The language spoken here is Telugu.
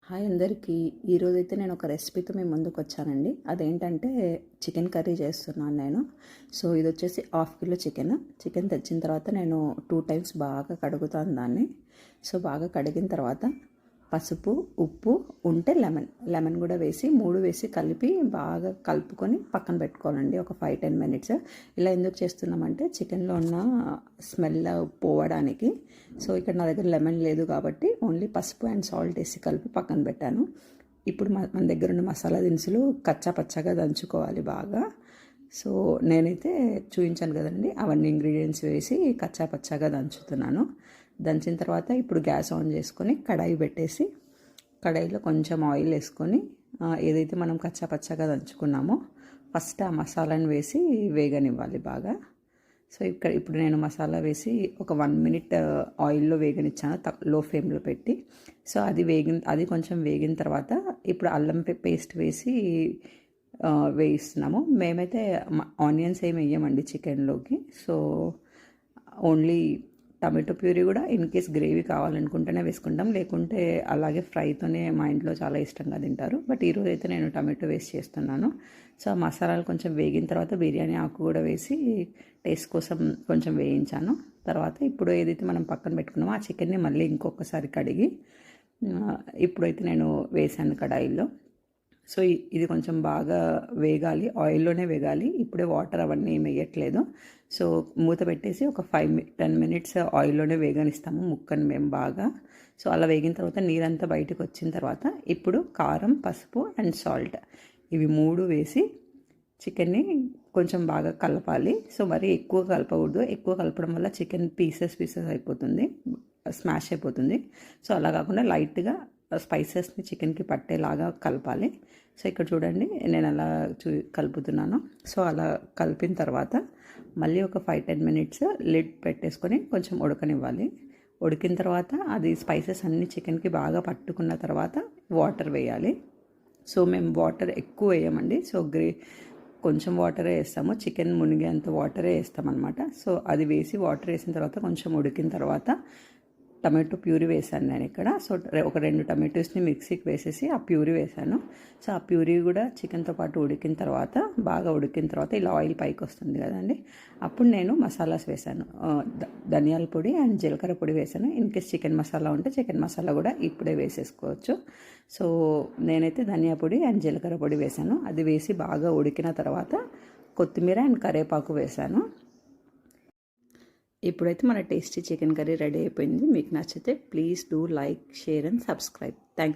హాయ్ అందరికీ. ఈరోజైతే నేను ఒక రెసిపీతో మీ ముందుకు వచ్చానండి. అదేంటంటే చికెన్ కర్రీ చేస్తున్నాను నేను. సో ఇది వచ్చేసి హాఫ్ కిలో చికెన్ తెచ్చిన తర్వాత నేను 2 టైమ్స్ బాగా కడుగుతాను దాన్ని. సో బాగా కడిగిన తర్వాత పసుపు, ఉప్పు, ఉంటే లెమన్ కూడా వేసి 3 వేసి కలిపి బాగా కలుపుకొని పక్కన పెట్టుకోవాలండి ఒక 5-10 మినిట్స్. ఇలా ఎందుకు చేస్తున్నామంటే చికెన్లో ఉన్న స్మెల్ పోవడానికి. సో ఇక్కడ నా దగ్గర లెమన్ లేదు కాబట్టి ఓన్లీ పసుపు అండ్ సాల్ట్ వేసి కలిపి పక్కన పెట్టాను. ఇప్పుడు మన దగ్గర ఉన్న మసాలా దినుసులు కచ్చా పచ్చగా దంచుకోవాలి బాగా. సో నేనైతే చూపించాను కదండి, అవన్నీ ఇంగ్రీడియంట్స్ వేసి కచ్చా పచ్చగా దంచుతున్నాను. దంచిన తర్వాత ఇప్పుడు గ్యాస్ ఆన్ చేసుకొని కడాయి పెట్టేసి కడాయిలో కొంచెం ఆయిల్ వేసుకొని ఏదైతే మనం కచ్చా పచ్చగా దంచుకున్నామో ఫస్ట్ ఆ మసాలాను వేసి వేగనివ్వాలి బాగా. సో ఇప్పుడు నేను మసాలా వేసి ఒక 1 మినిట్ ఆయిల్లో వేగనిచ్చాను లో ఫ్లేమ్లో పెట్టి. సో అది కొంచెం వేగిన తర్వాత ఇప్పుడు అల్లం పేస్ట్ వేసి వేయిస్తున్నాము. మేమైతే ఆనియన్స్ ఏమి వేయమండి చికెన్లోకి. సో ఓన్లీ టమాటో ప్యూరీ కూడా ఇన్ కేస్ గ్రేవీ కావాలనుకుంటేనే వేసుకుంటాం, లేకుంటే అలాగే ఫ్రైతోనే మా ఇంట్లో చాలా ఇష్టంగా తింటారు. బట్ ఈరోజు అయితే నేను టమాటో వేస్ట్ చేస్తున్నాను. సో ఆ మసాలాలు కొంచెం వేగిన తర్వాత బిర్యానీ ఆకు కూడా వేసి టేస్ట్ కోసం కొంచెం వేయించాను. తర్వాత ఇప్పుడు ఏదైతే మనం పక్కన పెట్టుకున్నామో ఆ చికెన్ని మళ్ళీ ఇంకొకసారి కడిగి ఇప్పుడైతే నేను వేసాను కడాయిలో. సో ఇది కొంచెం బాగా వేగాలి, ఆయిల్లోనే వేగాలి. ఇప్పుడే వాటర్ అవన్నీ ఏమి వేయట్లేదు. సో మూత పెట్టేసి ఒక 5-10 మినిట్స్ ఆయిల్లోనే వేగనిస్తాము ముక్కని మేము బాగా. సో అలా వేగిన తర్వాత నీరంతా బయటకు వచ్చిన తర్వాత ఇప్పుడు కారం, పసుపు అండ్ సాల్ట్ ఇవి 3 వేసి చికెన్ని కొంచెం బాగా కలపాలి. సో మరీ ఎక్కువ కలపకూడదు, ఎక్కువ కలపడం వల్ల చికెన్ పీసెస్ అయిపోతుంది, స్మాష్ అయిపోతుంది. సో అలా కాకుండా లైట్గా స్పైసెస్ని చికెన్కి పట్టేలాగా కలపాలి. సో ఇక్కడ చూడండి నేను అలా కలుపుతున్నాను. సో అలా కలిపిన తర్వాత మళ్ళీ ఒక 5-10 మినిట్స్ లిడ్ పెట్టేసుకొని కొంచెం ఉడకనివ్వాలి. ఉడికిన తర్వాత అది స్పైసెస్ అన్నీ చికెన్కి బాగా పట్టుకున్న తర్వాత వాటర్ వేయాలి. సో మేము వాటర్ ఎక్కువ వేయమండి. సో కొంచెం వాటరే వేస్తాము, చికెన్ మునిగేంత వాటరే వేస్తామన్నమాట. సో అది వేసి వాటర్ వేసిన తర్వాత కొంచెం ఉడికిన తర్వాత టమాటో ప్యూరీ వేసాను నేను ఇక్కడ. సో ఒక 2 టమాటోస్ని మిక్సీకి వేసేసి ఆ ప్యూరీ వేసాను. సో ఆ ప్యూరీ కూడా చికెన్తో పాటు ఉడికిన తర్వాత బాగా ఉడికిన తర్వాత ఇలా ఆయిల్ పైకి వస్తుంది కదండి, అప్పుడు నేను మసాలాస్ వేసాను. ధనియాల పొడి అండ్ జీలకర్ర పొడి వేసాను. ఇన్ కేస్ చికెన్ మసాలా ఉంటే చికెన్ మసాలా కూడా ఇప్పుడే వేసేసుకోవచ్చు. సో నేనైతే ధనియా పొడి అండ్ జీలకర్ర పొడి వేసాను. అది వేసి బాగా ఉడికిన తర్వాత కొత్తిమీర అండ్ కరివేపాకు వేసాను. ఇప్పుడైతే మన టేస్టీ చికెన్ కర్రీ రెడీ అయిపోయింది. మీకు నచ్చితే please do like, share and subscribe. Thank you.